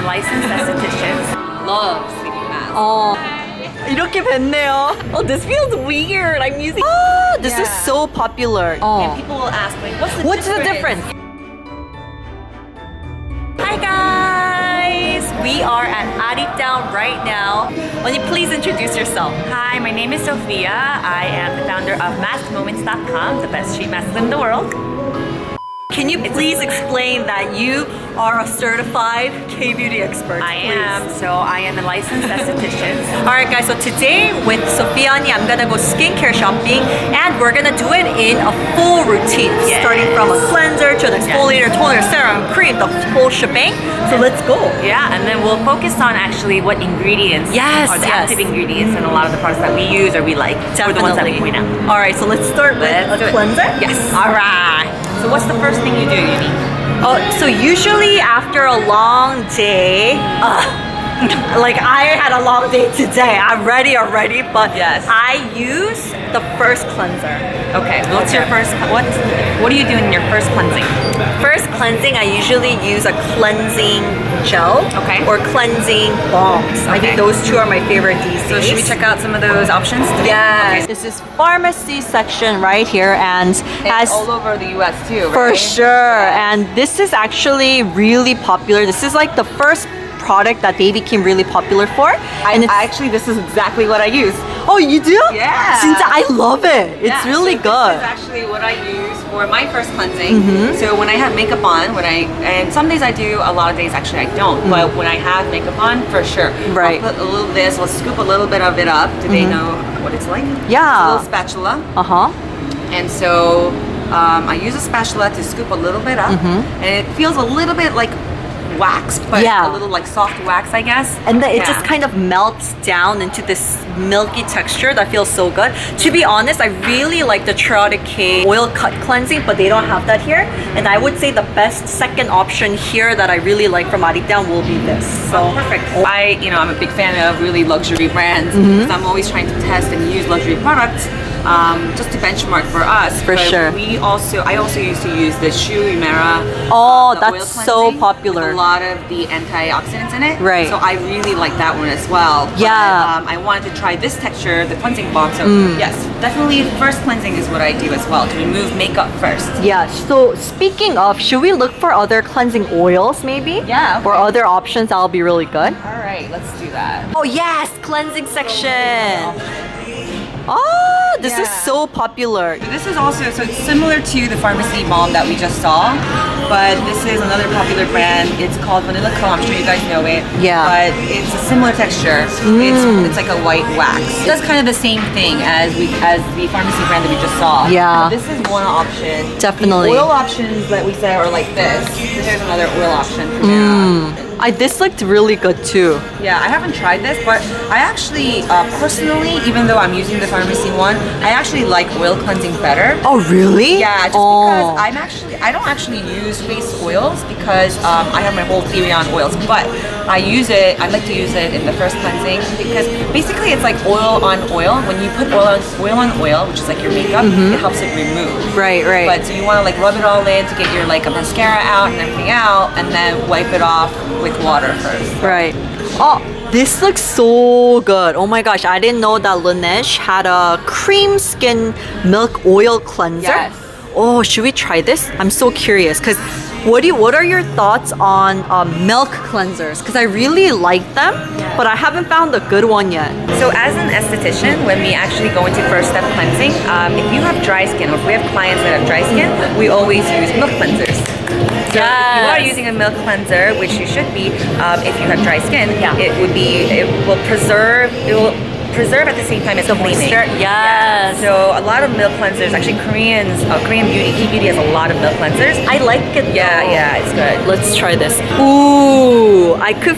licensed esthetician. Love sleeping mask. 이렇게 뵙네요. Oh, this feels weird. I'm using. Oh, this is so popular. And people will ask, like, what's the difference? Hi guys! We are at ARITAUM right now. Will you please introduce yourself? Hi, my name is Sophia. I am the founder of MaskMoments.com, the best sheet mask in the world. Can you please explain that you are a certified K-beauty expert? I am. So I am a licensed esthetician. Alright guys, so today with Sophia and I'm gonna go skincare shopping and we're gonna do it in a full routine. Starting from a cleanser to an exfoliator, toner, serum, cream, the whole shebang. So let's go. Yeah, and then we'll focus on actually what ingredients are the active ingredients in a lot of the products that we use or we like. Or the ones that we point out. Alright, so let's start with a cleanser. Yes. Alright. So what's the first thing you do, Uni? Oh, so usually after a long day, like I had a long day today. I'm ready already, but I use the first cleanser. Okay, what's your first? What do you do in your first cleansing? First cleansing, I usually use a cleansing gel or cleansing balms. I think those two are my favorite these days. So should we check out some of those options today? Yes. Okay. This is pharmacy section right here and has all over the US too, right? For sure. And this is actually really popular. This is like the first product that they became really popular for. Actually, this is exactly what I use. Oh, you do? Yeah. 진짜, I love it. It's really good. This is actually what I use for my first cleansing. So when I have makeup on, and some days I do, a lot of days actually I don't. But when I have makeup on, for sure. Right. I'll put a little of this, I'll scoop a little bit of it up. Do they know what it's like? Yeah. It's a little spatula. Uh-huh. And so I use a spatula to scoop a little bit up. And it feels a little bit like wax, but a little like soft wax, I guess. And then it just kind of melts down into this milky texture that feels so good. To be honest, I really like the TROIAREUKE oil cut cleansing, but they don't have that here. And I would say the best second option here that I really like from ARITAUM will be this. So perfect. I'm a big fan of really luxury brands. So I'm always trying to test and use luxury products. Just to benchmark for us. For sure. I also used to use the UEMURA. Oh, that's so popular. With a lot of the antioxidants in it. Right. So I really like that one as well. Yeah. But, I wanted to try this texture, the cleansing balm. So yes, definitely first cleansing is what I do as well, to remove makeup first. Yeah, so speaking of, should we look for other cleansing oils maybe? Yeah. Okay. Or other options that'll be really good? All right, let's do that. Oh yes, cleansing section. Oh, this is so popular. So this is also, so it's similar to the pharmacy balm that we just saw, but this is another popular brand. It's called Vanilla Co. I'm sure you guys know it. Yeah. But it's a similar texture. It's like a white wax. It does kind of the same thing as the pharmacy brand that we just saw. Yeah. But this is one option. Definitely. The oil options that we said are like this. Here's another oil option. This looked really good too. Yeah, I haven't tried this, but I actually, personally, even though I'm using the pharmacy one, I actually like oil cleansing better. Oh really? Yeah, just because I don't actually use face oils because I have my whole theory on oils, but I like to use it in the first cleansing because basically it's like oil on oil. When you put oil on oil, which is like your makeup, it helps it remove. Right. But so you want to like rub it all in to get your like a mascara out and everything out, and then wipe it off with water first. Right. Oh, this looks so good. Oh my gosh, I didn't know that LANEIGE had a cream skin milk oil cleanser. Yes. Oh, should we try this? I'm so curious because what are your thoughts on milk cleansers? Because I really like them, but I haven't found a good one yet. So as an esthetician, when we actually go into first step cleansing, if you have dry skin or if we have clients that have dry skin, we always use milk cleansers. So if you are using a milk cleanser, which you should be, if you have dry skin, it will preserve at the same time as cleaning. Yes. Yeah. So a lot of milk cleansers, actually Korean beauty, E-beauty has a lot of milk cleansers. I like it though. Yeah, it's good. Let's try this. Ooh, I could.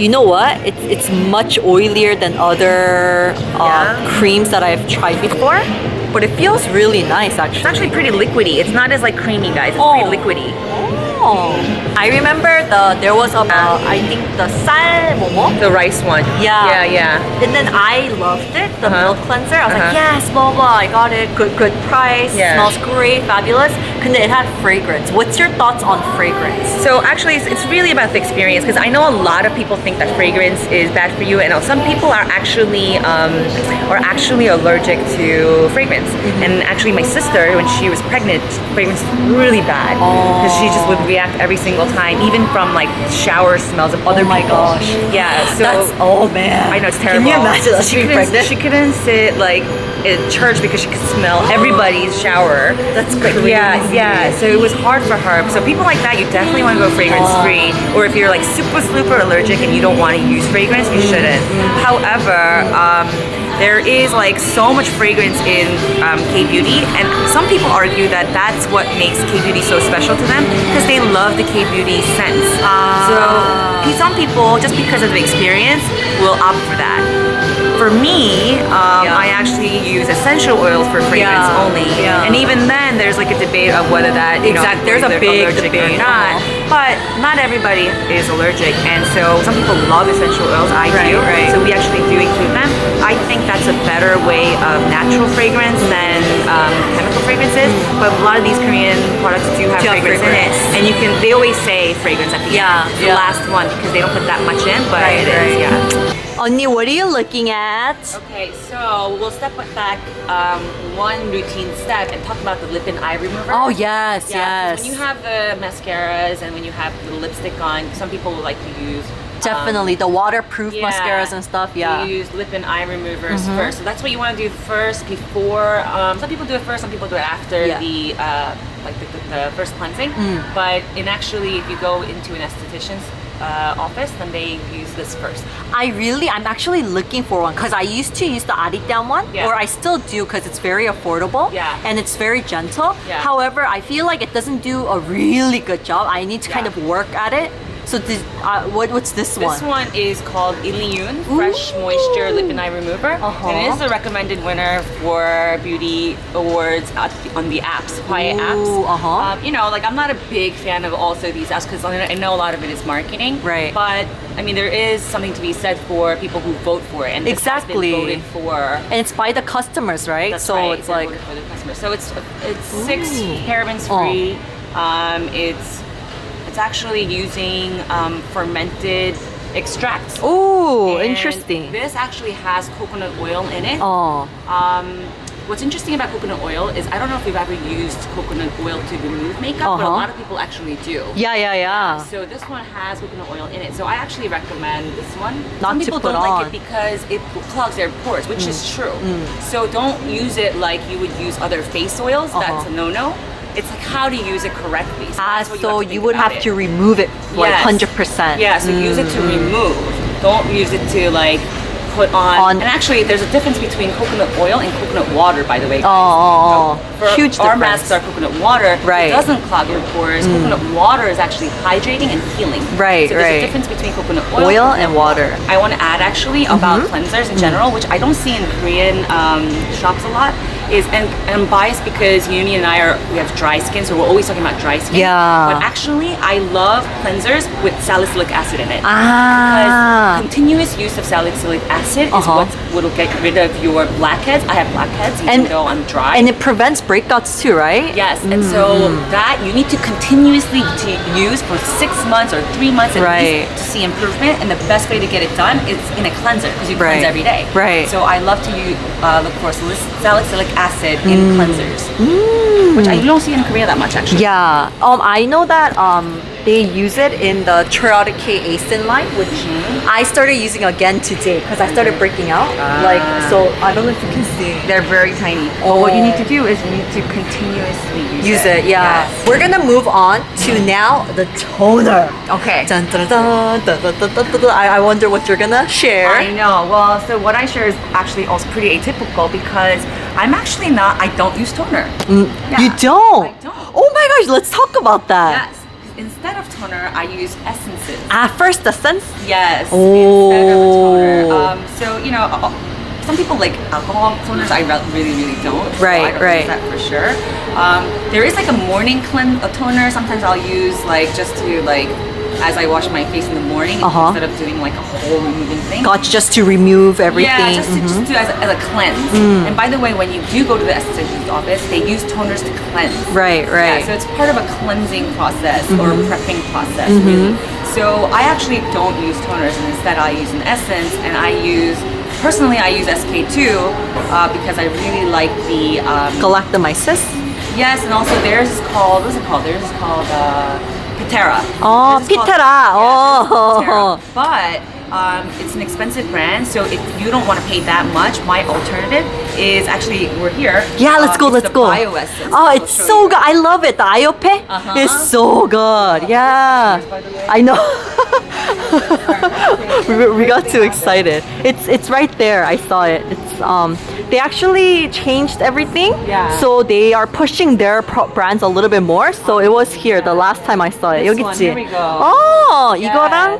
You know what? It's much oilier than other creams that I've tried before. But it feels really nice actually. It's actually pretty liquidy. It's not as like creamy, guys. It's pretty liquidy. Oh, I remember there was a I think the 쌀 뭐뭐. The rice one. Yeah. Yeah. And then I loved it, the Uh-huh. milk cleanser. I was like, Uh-huh. yes, blah blah. I got it. Good price. Yeah. Smells great, fabulous. 근데 it had fragrance. What's your thoughts on fragrance? So actually, it's really about the experience because I know a lot of people think that fragrance is bad for you, and some people are actually allergic to fragrance. And actually, my sister, when she was pregnant, fragrance was really bad because she just would react every single time, even from like shower smells of other my people. gosh. Yeah. So That's man. I know, it's terrible. Can you imagine us being pregnant? She couldn't sit like in church because she could smell everybody's shower. That's crazy. Yeah. So it was hard for her. So people like that, you definitely want to go fragrance free. Or if you're like super allergic and you don't want to use fragrance, you shouldn't. However, there is like so much fragrance in K-beauty, and some people argue that that's what makes K-beauty so special to them because they love the K-beauty scents. So some people, just because of the experience, will opt for that. For me, I actually use essential oils for fragrance only, and even then, there's like a debate of whether that There's a big allergic debate or not. But not everybody is allergic, and so some people love essential oils. I do, so we actually do include them. I think that's a better way of natural fragrance than chemical fragrances. But a lot of these Korean products do have fragrance in it, and they always say fragrance at the end, the last one, because they don't put that much in, but it is, Onni, what are you looking at? Okay, so we'll step back one routine step and talk about the lip and eye remover. Oh yes, 'cause yes. When you have the mascaras and when you have the lipstick on, some people like to use Definitely the waterproof mascaras and stuff. Yeah. You use lip and eye removers first, so that's what you want to do first before. Some people do it first, some people do it after the first cleansing. But actually, if you go into an esthetician's office, then they use this first. I'm actually looking for one because I used to use the ARITAUM one, or I still do because it's very affordable and it's very gentle. However, I feel like it doesn't do a really good job. I need to kind of work at it. So what's this one? This one is called ILLIYOON Fresh Moisture Lip and Eye Remover. And it is a recommended winner for beauty awards on the apps, quiet apps. I'm not a big fan of also these apps because I know a lot of it is marketing. Right. But I mean, there is something to be said for people who vote for it, and this has been voted for. And it's by the customers, right? That's so right, it's like for the customers. So it's 6 parabens free. It's actually using fermented extracts. Oh, And interesting. This actually has coconut oil in it. What's interesting about coconut oil is I don't know if you've ever used coconut oil to remove makeup, but a lot of people actually do. Yeah. So this one has coconut oil in it. So I actually recommend this one. Not Some to people put don't on. like it because it clogs their pores, which is true. So don't use it like you would use other face oils. That's a no-no. It's like how to use it correctly. So that's what so you you would have to remove it like 100%. Yeah, so use it to remove. Don't use it to like put on. And actually, there's a difference between coconut oil and coconut water, by the way. Huge Our difference. masks are coconut water. Right. It doesn't clog your pores. Coconut water is actually hydrating and healing. Right, So there's a difference between coconut Oil and water. I want to add actually about cleansers in general, which I don't see in Korean shops a lot. And I'm biased because EuniUnni and we have dry skin, so we're always talking about dry skin. Yeah. But actually, I love cleansers with salicylic acid in it. Because continuous use of salicylic acid is what will get rid of your blackheads. I have blackheads even though I'm dry. And it prevents breakouts too, right? Yes, and so that you need to continuously use for 6 months or 3 months at least to see improvement. And the best way to get it done is in a cleanser because you cleanse every day. Right. So I love to look for salicylic acid in cleansers, which I don't see in Korea that much actually. Yeah. I know that they use it in the TROIAREUKE ACEN line, which I started using again today because I started breaking out. So I don't know if you can see. They're very tiny. But what you need to do is you need to continuously use it. Yeah. Yes. We're gonna move on to now the toner. Okay. Dun, dun, dun, dun, dun, dun, dun, dun, dun. I wonder what you're gonna share. I know. Well, so what I share is actually also pretty atypical because I don't use toner. You don't? I don't. Oh my gosh, let's talk about that. Yes. Instead of toner, I use essences. First essence? Yes. Oh. Instead of a toner. So some people like alcohol toners. I really don't. Right, so I don't use that for sure. There is like a morning toner. Sometimes I'll use like just to like as I wash my face in the morning instead of doing like a whole removing thing. Gotcha, just to remove everything. Yeah, just do as a cleanse. And by the way, when you do go to the esthetician's office, they use toners to cleanse. Right. Yeah, so it's part of a cleansing process or prepping process, really. So I actually don't use toners, and instead I use an essence, and personally I use SK2 because I really like the Galactomyces? Yes, and also theirs is called, what is it called? Theirs is called Pitera. Oh, Theirs is called- Pitera. Yeah, Pitera. But it's an expensive brand, so if you don't want to pay that much, my alternative is actually, we're here. Yeah, let's go, it's let's the go. Bio Essence. Oh, it's so good. I love it. The IOPE is so good. Yeah. I know. we got too excited. It's right there. I saw it. They actually changed everything. Yeah. So they are pushing their brands a little bit more. So it was here the last time I saw it. This 여기 one, 있지? here we go. Oh, Yes. 이거랑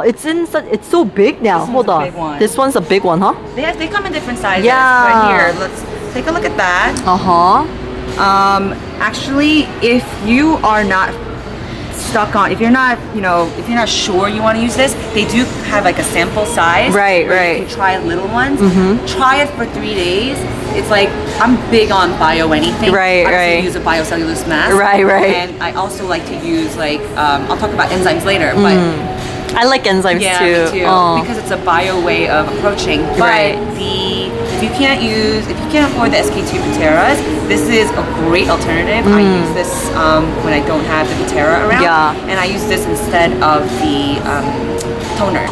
it's so big now. This Hold one's a on. big one. This one's a big one, huh? They come in different sizes. Yeah. But here, let's take a look at that. Actually, if you are not stuck on, if you're not sure you want to use this, they do have like a sample size. Right, where right. You can try little ones. Try it for 3 days. It's like, I'm big on bio anything. Right, I also right. use a biocellulose mask. Right. And I also like to use like, I'll talk about enzymes later, but I like enzymes yeah, too. me too. Oh. Because it's a bio way of approaching. But Right. if you can't afford the SK2 Piteras, this is a great alternative. I use this when I don't have the Pitera around. Yeah. And I use this instead of the toner.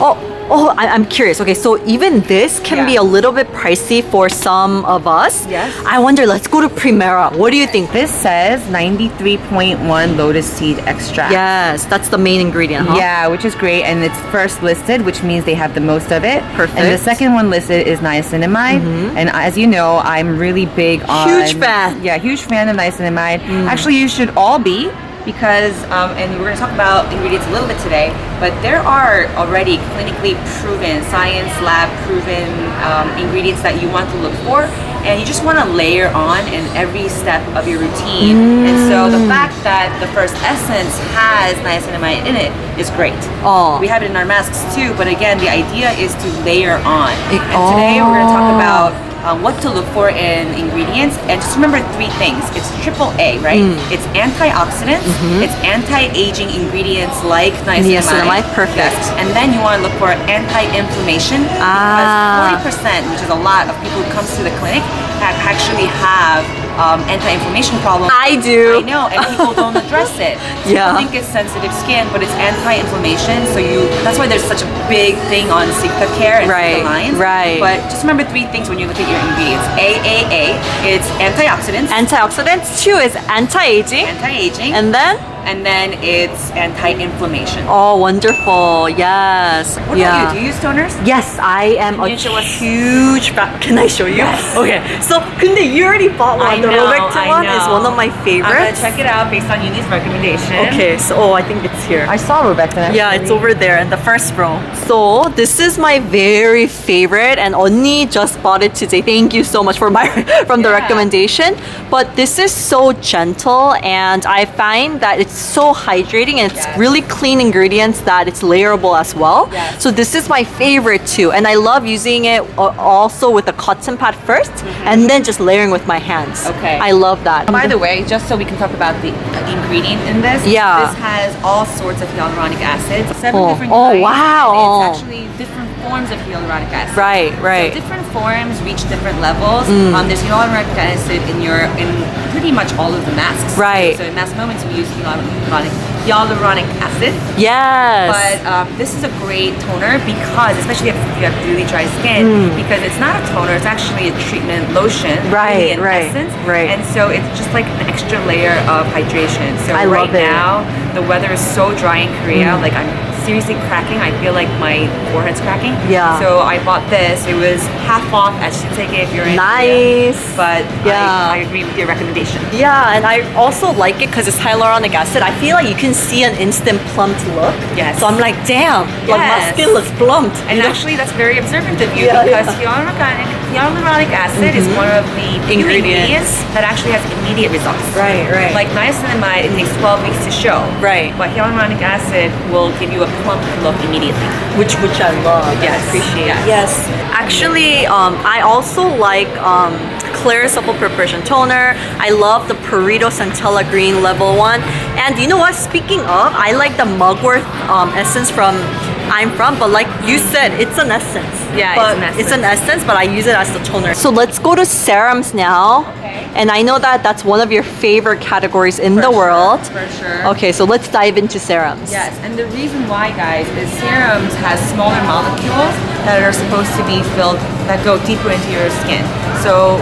I'm curious. Okay, so even this can be a little bit pricey for some of us. Yes. I wonder, let's go to PRIMERA. What do you think? This says 93.1 lotus seed extract. Yes, that's the main ingredient, huh? Yeah, which is great, and it's first listed, which means they have the most of it. Perfect. And the second one listed is niacinamide, and as you know, I'm really big on Huge fan. Yeah, huge fan of niacinamide. Actually, you should all be. Because, and we're going to talk about ingredients a little bit today, but there are already clinically proven, science lab proven ingredients that you want to look for, and you just want to layer on in every step of your routine. And so the fact that the first essence has niacinamide in it is great. We have it in our masks too, but again, the idea is to layer on. And today we're going to talk about what to look for in ingredients, and just remember 3 things. It's AAA, right? It's antioxidants, it's anti-aging ingredients like niacinamide. Perfect. Yes. And then you want to look for anti-inflammation, because 40%, which is a lot of people who come to the clinic, actually have anti-inflammation problems. I do. I know, and people don't address it. Yeah. People think it's sensitive skin, but it's anti-inflammation. So that's why there's such a big thing on Sika Care and Sika lines. Right. But just remember 3 things when you look at your ingredients. AAA, it's antioxidants. Antioxidants. 2 is anti-aging. Anti-aging. And then it's anti-inflammation. oh, wonderful. Yes. What about you? Do you use toners? Yes, I am a you show us? huge fan. Can I show you? Yes. Okay. So, 근데 you already bought one. The ROVECTIN one is one of my I'm favorites. gonna check it out based on Euni's recommendation. Okay, so I think it's here. I saw ROVECTIN. Yeah, it's over there in the first row. So this is my very favorite, and Onni just bought it today. Thank you so much for the recommendation. But this is so gentle, and I find that it's so hydrating, and it's really clean ingredients that it's layerable as well. Yes. So this is my favorite too, and I love using it also with a cotton pad first, and then just layering with my hands. Okay. I love that. By the way, just so we can talk about the ingredient in this, Yeah. this has all sorts of hyaluronic acids, 7 Oh. different Oh, kinds. wow. And it's actually different forms of hyaluronic acid. Right. So different forms reach different levels. There's hyaluronic acid in pretty much all of the masks. Right. So in mask moments we use hyaluronic acid. Yes. But this is a great toner because, especially if you have really dry skin, because it's not a toner, it's actually a treatment lotion. Really an essence. Right. And so it's just like an extra layer of hydration. So I right love it. now, the weather is so dry in Korea. Like I'm seriously cracking. I feel like my forehead's cracking. Yeah. So I bought this. It was half off at Shinsegae if you're in Nice. Korea. But Yeah. I agree with your recommendation. Yeah, and I also like it because it's hyaluronic acid. I feel like you can see an instant plumped look. Yes. So I'm like, damn, like my Yes. skin looks plumped. And you know? actually, that's very observant of you Yeah, because yeah. hyaluronic acid is one of the few ingredients that actually has immediate results. Right, right. Like niacinamide, it takes 12 weeks to show. Right. But hyaluronic acid will give you a plump look immediately. which I love. Yes. I appreciate. Yes. Yes. Actually, I also like Clear Supple Preparation Toner. I love the PURITO Centella Green Level 1. And you know what? Speaking of, I like the Mugwort essence from I'm From, but like you said, it's an essence. Yeah, but it's an essence. but I use it as the toner. So let's go to serums now. Okay. And I know that that's one of your favorite categories in the For sure, world. for sure. Okay, so let's dive into serums. Yes, and the reason why, guys, is serums has smaller molecules that are supposed to be filled, that go deeper into your skin. So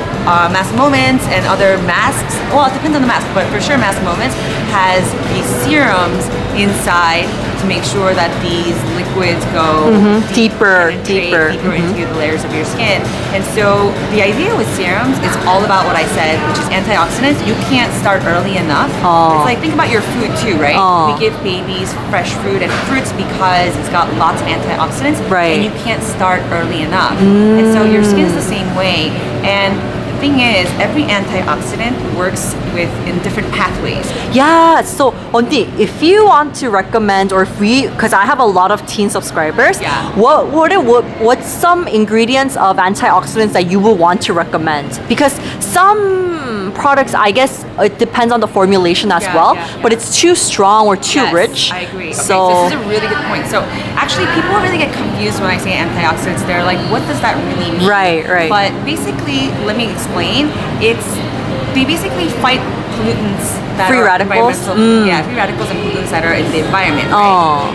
Mask Moments and other masks, well, it depends on the mask, but for sure Mask Moments has these serums inside to make sure that these liquids go Deeper penetrate deeper into the layers of your skin. And so the idea with serums is all about what I said, which is antioxidants. You can't start early enough. Oh. It's like, think about your food too, right? Oh. We give babies fresh fruit and fruits because it's got lots of antioxidants. Right. And you can't start early enough. And so your skin's the same way. And the thing is, every antioxidant works in different pathways. Yeah, so Ondi, if you want to recommend, or if we, because I have a lot of teen subscribers, Yeah. what's some ingredients of antioxidants that you would want to recommend? Because some products, I guess it depends on the formulation as Yeah, well, yeah, yeah. but it's too strong or too Yes, rich. I agree. Okay, So, so this is a really good point. So actually, people really get confused when I say antioxidants. They're like, what does that really mean? Right, right. But basically, let me explain. They basically fight pollutants that Free are radicals? environmental- Yeah, free radicals and pollutants that are in the environment. Right?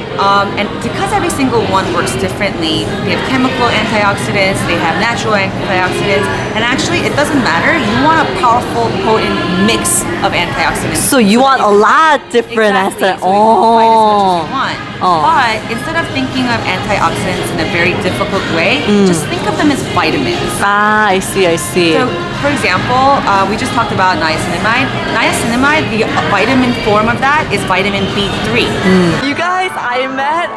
And because every single one works differently, they have chemical antioxidants, they have natural antioxidants, and actually it doesn't matter. You want a powerful, potent mix of antioxidants. so you want a lot different Exactly. antioxidants. So you can find as much as you want. Oh. But instead of thinking of antioxidants in a very difficult way, just think of them as vitamins. Ah, I see, I see. So, for example, we just talked about niacinamide. Niacinamide, the vitamin form of that is vitamin B3. You guys, I met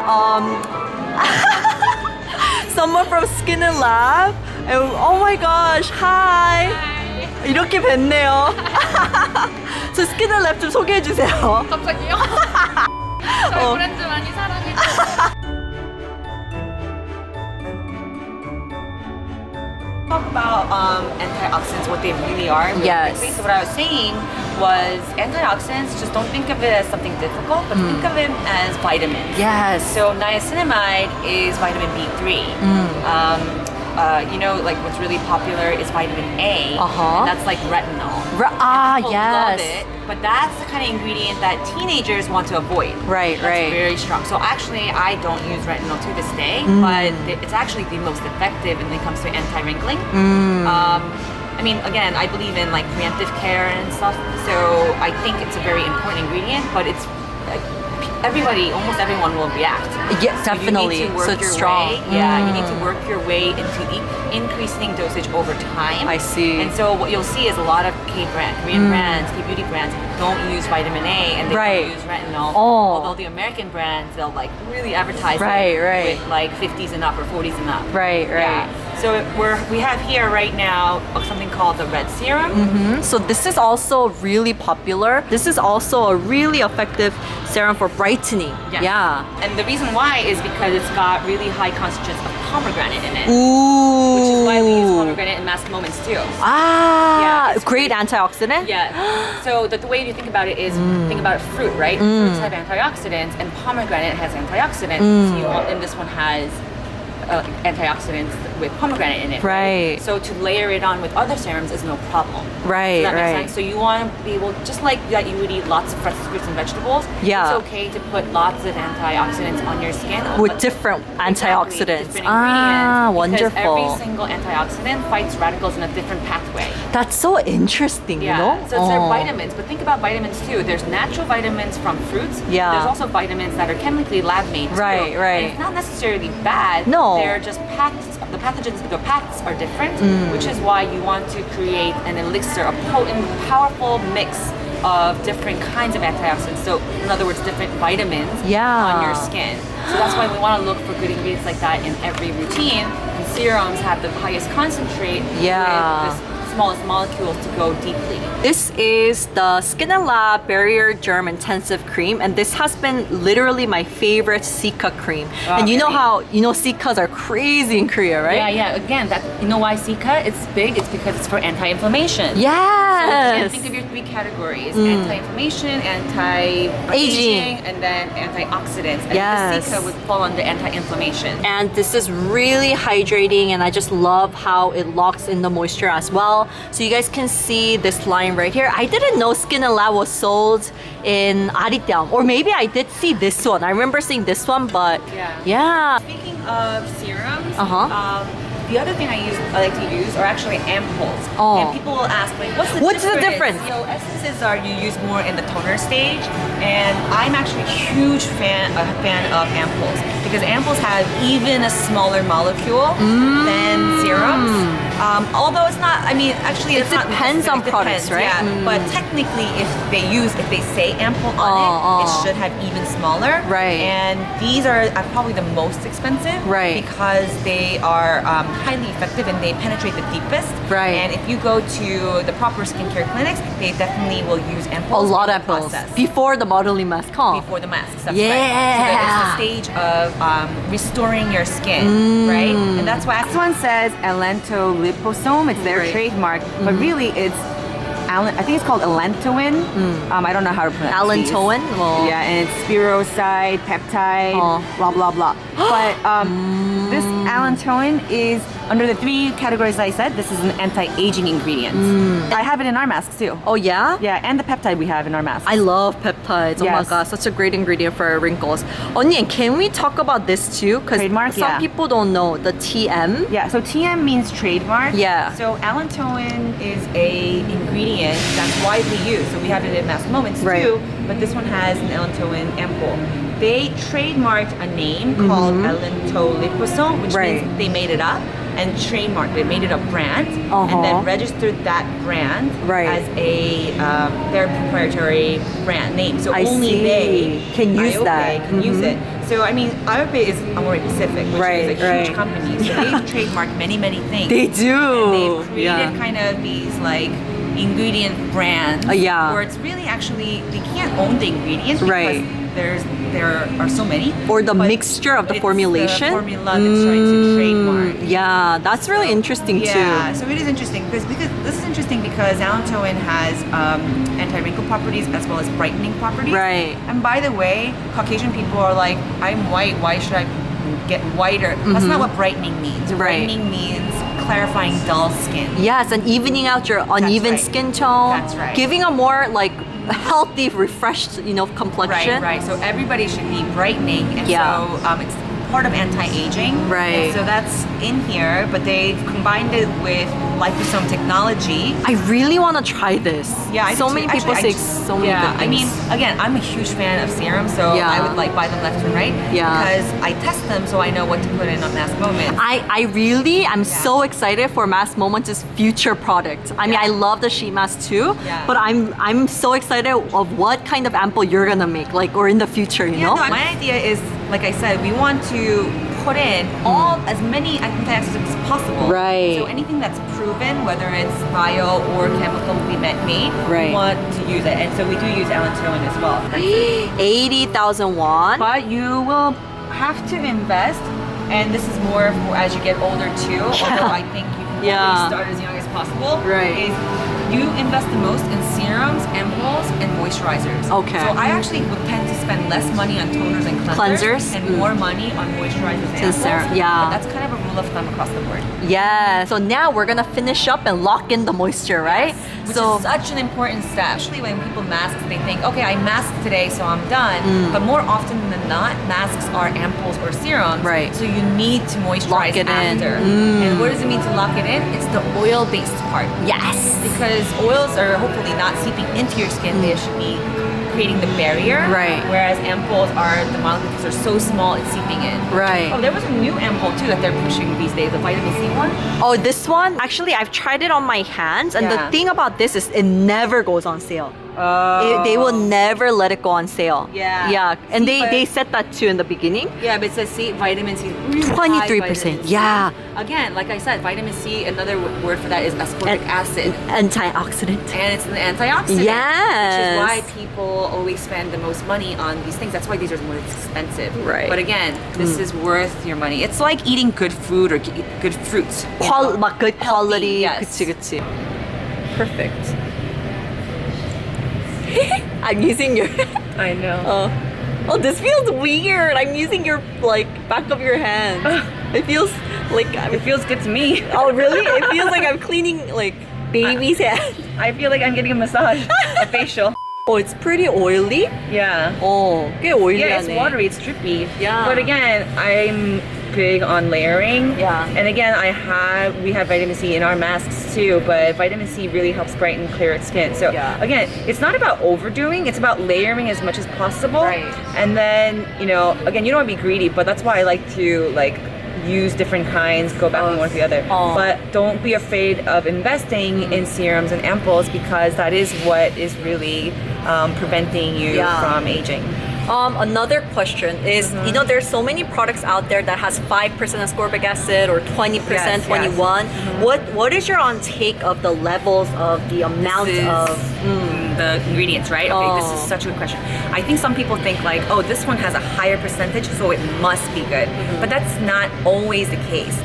someone from Skin&Lab. And oh my gosh, hi. 이렇게 뵙네요. 저 Skin&Lab 좀 소개해 주세요. 갑자기요? 저희 브랜드 많이 사랑해주세요. Talk about antioxidants, what they really are. Really Yes. quickly. So what I was saying was antioxidants, just don't think of it as something difficult, but think of it as vitamins. Yes. So niacinamide is vitamin B3. You know, like what's really popular is vitamin A, Uh-huh. and that's like retinol. People love it, but that's the kind of ingredient that teenagers want to avoid. Right, That's right. very strong. So actually, I don't use retinol to this day, but it's actually the most effective when it comes to anti-wrinkling. I mean, again, I believe in like preemptive care and stuff, so I think it's a very important ingredient, but it's almost everyone will react. Yeah, So definitely. You need to work So it's your strong. way. Yeah, you need to work your way into increasing dosage over time. I see. And so what you'll see is a lot of Korean brands, K-beauty brands don't use vitamin A and they Right. don't use retinol. Oh. Although the American brands, they'll like really advertise Right, it right. with like 50s and up or 40s and up. Right, right. Yeah. So we have here right now something called the red serum. So this is also really popular. This is also a really effective serum for brightening. Yes. Yeah. And the reason why is because it's got really high concentrations of pomegranate in it. Ooh. Which is why we use pomegranate in Mask Moments too. Ah, Yeah, it's great antioxidant. Yeah. So the way to think about it is think about fruit, right? Fruits have antioxidants, and pomegranate has antioxidants. So and this one has antioxidants with pomegranate in it. Right. So to layer it on with other serums is no problem. Right, Does that make right. sense? So you want to be able, just like that you would eat lots of fresh fruits and vegetables, Yeah. it's okay to put lots of antioxidants on your skin. With but- different Exactly, antioxidants. different Ah, ingredients, because wonderful. every single antioxidant fights radicals in a different pathway. That's so interesting, Yeah, you know? so it's their Oh. vitamins, but think about vitamins too. There's natural vitamins from fruits. Yeah. There's also vitamins that are chemically lab made too. Right, right. And it's not necessarily bad. No. They're just packed. The pathogens, the paths are different, Mm. which is why you want to create an elixir, a potent, powerful mix of different kinds of antioxidants. So in other words, different vitamins Yeah. on your skin. So that's why we want to look for good ingredients like that in every routine. And serums have the highest concentrate Yeah. with the smallest molecules to go deeply. This is the Skin&Lab Barrierderm Intensive Cream, and this has been literally my favorite Sika cream. Oh, and you know really? how, you know, Sikas are crazy in Korea, right? Yeah, yeah. Again, that you know why Sika? It's big. It's because it's for anti-inflammation. So Yes! again, think of your three categories: anti-inflammation, anti-aging, and then antioxidants. And Yes. the Sika would fall under anti-inflammation. And this is really hydrating, and I just love how it locks in the moisture as well. So you guys can see this line right here. I didn't know Skin&Lab was sold in ARITAUM, or maybe I did see this one. I remember seeing this one, but yeah. Speaking of serums, Uh-huh. the other thing I like to use are actually ampoules. Oh. And people will ask, like, what's the difference? So essences are you use more in the toner stage, and I'm actually a huge fan of ampoules because ampoules have even a smaller molecule than serums. Although it's not, I mean, actually It it's not depends on it products, depends, right? Yeah. But technically, if they say ampoule on it, it should have even smaller. Right. And these are probably the most expensive. Right. Because they are highly effective and they penetrate the deepest. Right. And if you go to the proper skincare clinics, they definitely will use ampoules. A lot for of the pills process. before the modeling mask, huh? Before the masks. That's Yeah. right. So that it's the stage of restoring your skin, right? And that's why this one says Alento liposome. It's their Right. trademark, but really it's I think it's called allantoin. I don't know how to pronounce these. Allantoin? Well, Yeah, and it's spiroside, peptide, Oh. blah blah blah. But this allantoin is under the three categories I said. This is an anti-aging ingredient. I have it in our masks too. Oh yeah? Yeah, and the peptide we have in our masks. I love peptides. Oh my Yes. god, such a great ingredient for wrinkles. Onni, and can we talk about this too? Because Trademark, some yeah. people don't know the TM. Yeah, so TM means trademark. Yeah. So allantoin is a ingredient that's widely used. So we have it in Mask Moments Right. too, but this one has an allantoin ampoule. They trademarked a name called allantoin, which Right. means they made it up and trademarked it, made it a brand, Uh-huh. and then registered that brand Right. as a their proprietary brand name. So I only see. they Can use IOPE that. can use it. So I mean, IOPE is Amore Pacific, which Right, is a huge right. company. So they've trademarked many things. They do. And they've created Yeah. kind of these like ingredient brands. Yeah. Where it's really actually they can't own the ingredients Right. because there are so many. Or the but mixture of the it's formulation. The formula that's trying to trademark. Yeah, that's really interesting Yeah, too. so it is interesting because this is interesting because allantoin has anti-wrinkle properties as well as brightening properties. Right. And by the way, Caucasian people are like, I'm white, why should I get whiter? That's not what brightening means. Mm-hmm. Right. Brightening means clarifying dull skin. Yes, and evening out your uneven right. skin tone. That's right. Giving a more like healthy, refreshed, complexion. Right. So everybody should be brightening, and Yeah. so it's part of anti-aging. Right. And so that's in here, but they've combined it with liposome technology. I really want to try this. Yeah, I so do many too. people Actually, say so many yeah, good things. I mean, again, I'm a huge fan of serums, so Yeah. I would like buy them left and right. Yeah. Because I test them, so I know what to put in on Mask Moment. I really am so excited for Mask Moments' future product. I mean, Yeah. I love the sheet mask too, Yeah. but I'm so excited of what kind of ampoule you're gonna make, like, or in the future, you know? No, my idea is, like I said, we want to put in as many antioxidants as possible. Right. So anything that's proven, whether it's bio or chemically made, Right. we want to use it. And so we do use allantoin as well. 80,000 won. But you will have to invest, and this is more for as you get older too, although I think you can Yeah. always start as young as possible. Right. Is you invest the most in serums, ampoules, and moisturizers. Okay. So I actually would tend to spend spend less money on toners and cleansers, and more money on moisturizers and Serum, ampoules. yeah. But that's kind of a rule of thumb across the board. Yeah. So now we're gonna finish up and lock in the moisture, right? Which is such an important step. Especially when people mask, they think, okay, I masked today, so I'm done. But more often than not, masks are ampoules or serums. Right. So you need to moisturize Lock it in. after. And what does it mean to lock it in? It's the oil-based part. Yes. Because oils are hopefully not seeping into your skin. They should be creating the barrier. Right. Whereas ampoules are, the molecules are so small, it's seeping in. Right. Oh, there was a new ampoule too that they're pushing these days, the vitamin C one. Oh, this one? Actually, I've tried it on my hands, and the Yeah. thing about this is it never goes on sale. They will never let it go on sale. Yeah. Yeah. And See, they said that too in the beginning. Yeah, but it says C, vitamin C, really 23%. Yeah. Again, like I said, vitamin C, another word for that is ascorbic acid. Antioxidant. And it's an antioxidant. Yes. Which is why people always spend the most money on these things. That's why these are more expensive. Right. But again, this is worth your money. It's like eating good food or good fruits. you know? 막 good quality. yes. 그치. Perfect. I'm using your... I know. Oh, this feels weird. I'm using your like back of your hand. It feels like It feels good to me. Oh, really? It feels like I'm cleaning like baby's hand. I feel like I'm getting a massage, a facial. Oh, it's pretty oily. Yeah. Oh, 꽤 oily. Yeah, it's watery, it's drippy. Yeah. But again, I'm big on layering. Yeah. And again, we have vitamin C in our masks too, but vitamin C really helps brighten, clear its skin. So Yeah. again, it's not about overdoing, it's about layering as much as possible. Right. And then, you know, again, you don't want to be greedy, but that's why I like to use different kinds, go back from one to the other. Oh. But don't be afraid of investing in serums and ampoules because that is what is really preventing you Yeah. from aging. Another question is, you know, there's so many products out there that has 5% ascorbic acid or 20%, Yes, 21. What is your on take of the levels of the amount This is, of the ingredients, right? Okay, this Oh. is such a good question. I think some people think like, oh, this one has a higher percentage, so it must be good. But that's not always the case.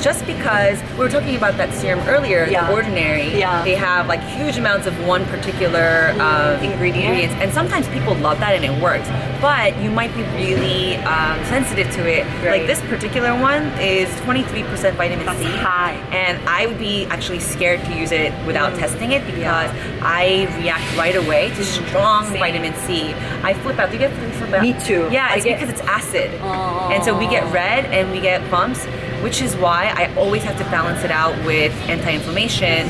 Just because we were talking about that serum earlier, Yeah. the ordinary, Yeah. they have like huge amounts of one particular ingredients, and sometimes people love that and it works. But you might be really sensitive to it. Right. Like this particular one is 23% vitamin C. That's high. And I would be actually scared to use it without testing it because I react right away to strong Same. vitamin C. I flip out. Do you get flip out? Me too. Yeah, I it's get- because it's acid. And so we get red and we get bumps, which is why I always have to balance it out with anti-inflammation.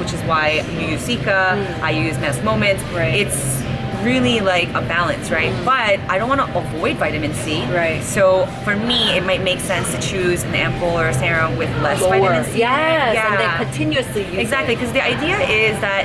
Which is why you use Cica, I use Mass Moments. Right. It's really like a balance, right? But I don't want to avoid vitamin C. Right. So for me, it might make sense to choose an ampoule or a serum with less vitamin C. Yes, Yeah. and then continuously use Exactly, it. because the idea is that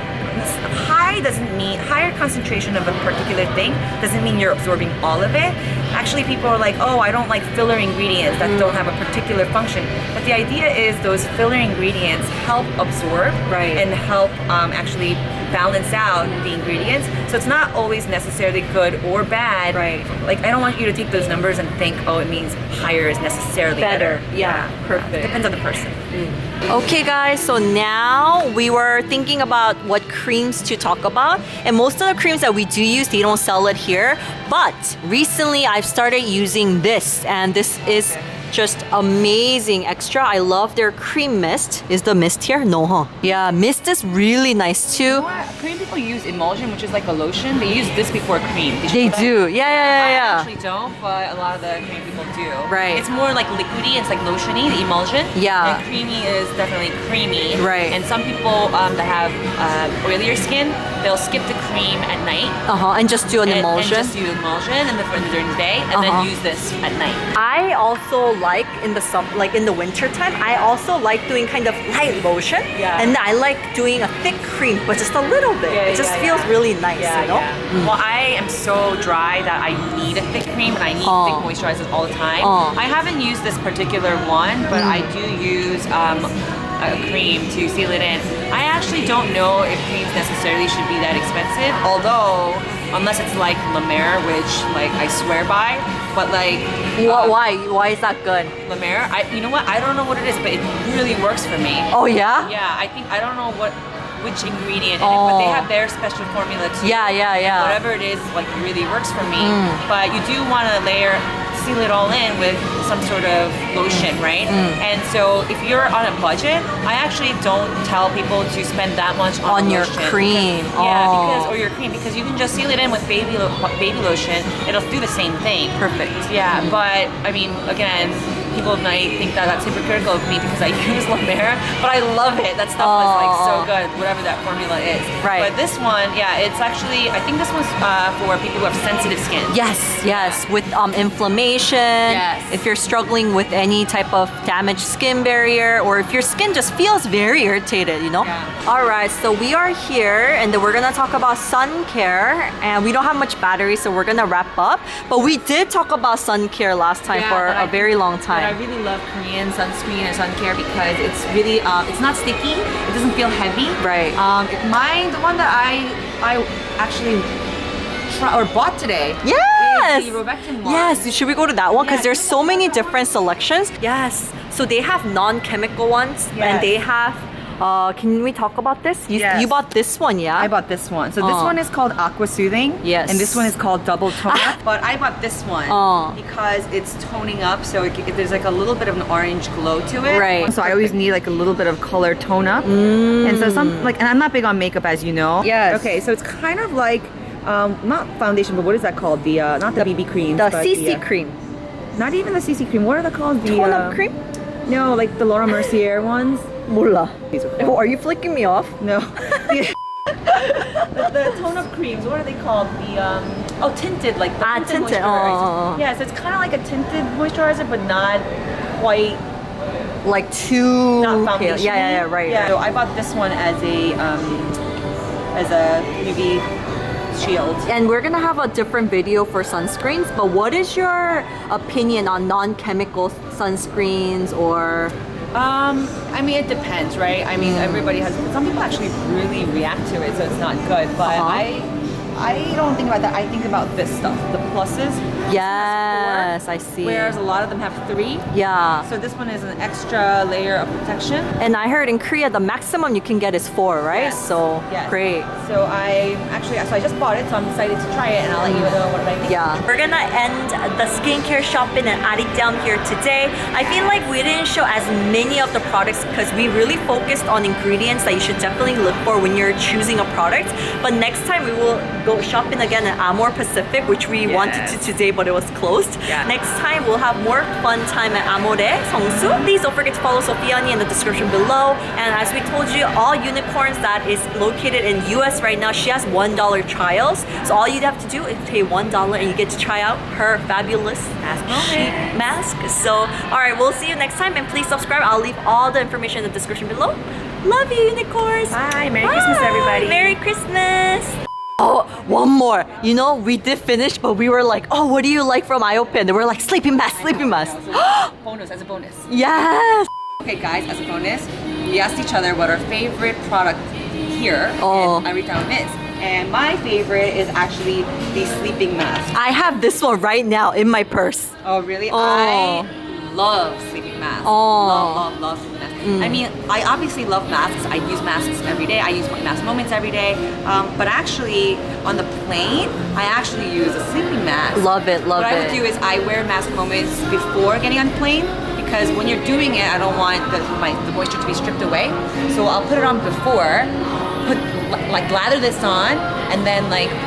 higher concentration of a particular thing doesn't mean you're absorbing all of it. Actually, people are like, oh, I don't like filler ingredients that don't have a particular function. But the idea is those filler ingredients help absorb Right. and help actually balance out the ingredients. So it's not always necessarily good or bad. Right. Like, I don't want you to take those numbers and think, oh, it means higher is necessarily better. Yeah, perfect. Depends on the person. Okay guys, so now we were thinking about what creams to talk about, and most of the creams that we do use, they don't sell it here, but recently I've started using this, and this is just amazing extra. I love their cream mist. Is the mist here? No, huh? Yeah, mist is really nice too. Korean people use emulsion, which is like a lotion. They use this before cream. Did you They know that? do. Yeah, I yeah. actually don't, but a lot of the Korean people do. Right. It's more like liquidy. It's like lotiony, the emulsion. Yeah. And creamy is definitely creamy. Right. And some people that have oilier skin, they'll skip the cream at night. And just do an emulsion. And just use emulsion during the day, and then use this at night. I also like in the winter time, I also like doing kind of light lotion. Yeah. And I like doing a thick cream, but just a little bit. It just feels really nice, you know? Well, I am so dry that I need a thick cream and I need thick moisturizers all the time. I haven't used this particular one, but I do use a cream to seal it in. I actually don't know if creams necessarily should be that expensive, although unless it's like La Mer, which like I swear by, but like Why is that good? La Mer, you know what? I don't know what it is, but it really works for me. Oh yeah? Yeah, I don't know what which ingredient in it, but they have their special formula too. Yeah. Whatever it is, like really works for me. But you do want to seal it all in with some sort of lotion, right? And so if you're on a budget, I actually don't tell people to spend that much on your lotion cream. or your cream, because you can just seal it in with baby lotion. It'll do the same thing. Perfect. Yeah, but I mean, again, people might think that that's hypocritical of me because I use La Mer, but I love it. That stuff is like so good, whatever that formula is. Right. But this one, yeah, it's actually, I think this one's for people who have sensitive skin. Yes, with inflammation. Yes. If you're struggling with any type of damaged skin barrier, or if your skin just feels very irritated, you know? Yeah. All right, so we are here, and then we're gonna talk about sun care, and we don't have much battery, so we're gonna wrap up. But we did talk about sun care last time for a very long time. But I really love Korean sunscreen and sun care because it's really, it's not sticky. It doesn't feel heavy. Right. The one that I actually bought today. Yes. Is the ROVECTIN one. Yes. Should we go to that one? Because Yes. there's so many different selections. Yes. So they have non-chemical ones, and Yes. they have. Can we talk about this? Yes. You bought this one, yeah? I bought this one. So this one is called Aqua Soothing. Yes. And this one is called Double Tone Up. But I bought this one because it's toning up, so there's like a little bit of an orange glow to it. Right. So I always need like a little bit of color tone up. And so and I'm not big on makeup, as you know. Yes. Okay, so it's kind of like not foundation, but what is that called? The not the BB cream. The but CC cream. Not even the CC cream. What are they called? The Tone up cream? No, like the Laura Mercier ones. 몰라. These are Oh, are you flicking me off? No. the tone up creams, what are they called? The tinted, like the tinted. moisturizer. Yeah, so it's kind of like a tinted moisturizer, but not quite Like too not pale. foundation. Yeah, right. Yeah. So I bought this one as a UV shield. And we're gonna have a different video for sunscreens, but what is your opinion on non-chemical sunscreens or I mean, it depends, right? I mean, everybody has. Some people actually really react to it, so it's not good. But I don't think about that. I think about this stuff, the pluses. Yes, I see. Whereas a lot of them have 3. Yeah. So this one is an extra layer of protection. And I heard in Korea the maximum you can get is 4, right? Yes. So Yes. great. So I just bought it, so I'm excited to try it, and I'll let you know what I think. Yeah. We're gonna end the skincare shopping at ARITAUM here today. I feel like we didn't show as many of the products because we really focused on ingredients that you should definitely look for when you're choosing a product. But next time we will go shopping again at Amore Pacific, which we wanted to today, but it was closed. Yeah. Next time we'll have more fun time at Amore, Seongsu. Please don't forget to follow SOPHIA in the description below. And as we told you, all unicorns that is located in US right now, she has $1 trials. So all you have to do is pay $1 and you get to try out her fabulous sheet mask. So, alright, we'll see you next time, and please subscribe. I'll leave all the information in the description below. Love you, unicorns. Bye. Merry Christmas, everybody. Merry Christmas. Oh, one more. You know, we did finish, but we were like, oh, what do you like from IOPE? And they were like, sleeping mask, sleeping mask. Bonus, as a bonus. Yes. Okay, guys, as a bonus, we asked each other what our favorite product here in ARITAUM is. And my favorite is actually the sleeping mask. I have this one right now in my purse. Oh, really? Oh. I love sleeping masks. Love sleeping masks. I mean, I obviously love masks. I use masks every day. I use mask moments every day. But actually, on the plane, I actually use a sleeping mask. Love it, love what it. I would do is I wear mask moments before getting on the plane, because when you're doing it, I don't want the moisture to be stripped away. So I'll put it on before, lather this on, and then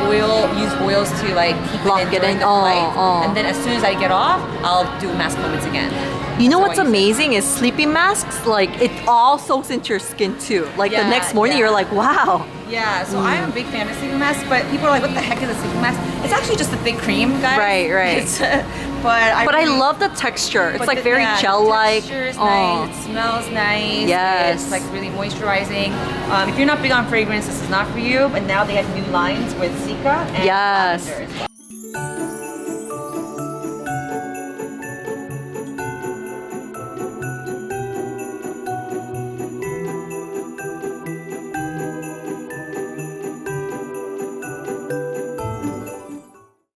use oils to keep Lock it in it during in. the flight. And then as soon as I get off, I'll do mask moments again. You know So what's I use it. amazing is sleeping masks, it all soaks into your skin too. The Yeah, next morning, yeah. you're like, wow. Yeah, so I'm a big fan of sleeping masks, but people are like, what the heck is a sleeping mask? It's actually just a thick cream, guys. Right. It's, but I But I love the texture. It's very The gel-like. texture is nice. It smells nice. Yes. It's really moisturizing. If you're not big on fragrance, this is not for you. But now they have new lines with Cica and Yes. lavender as well.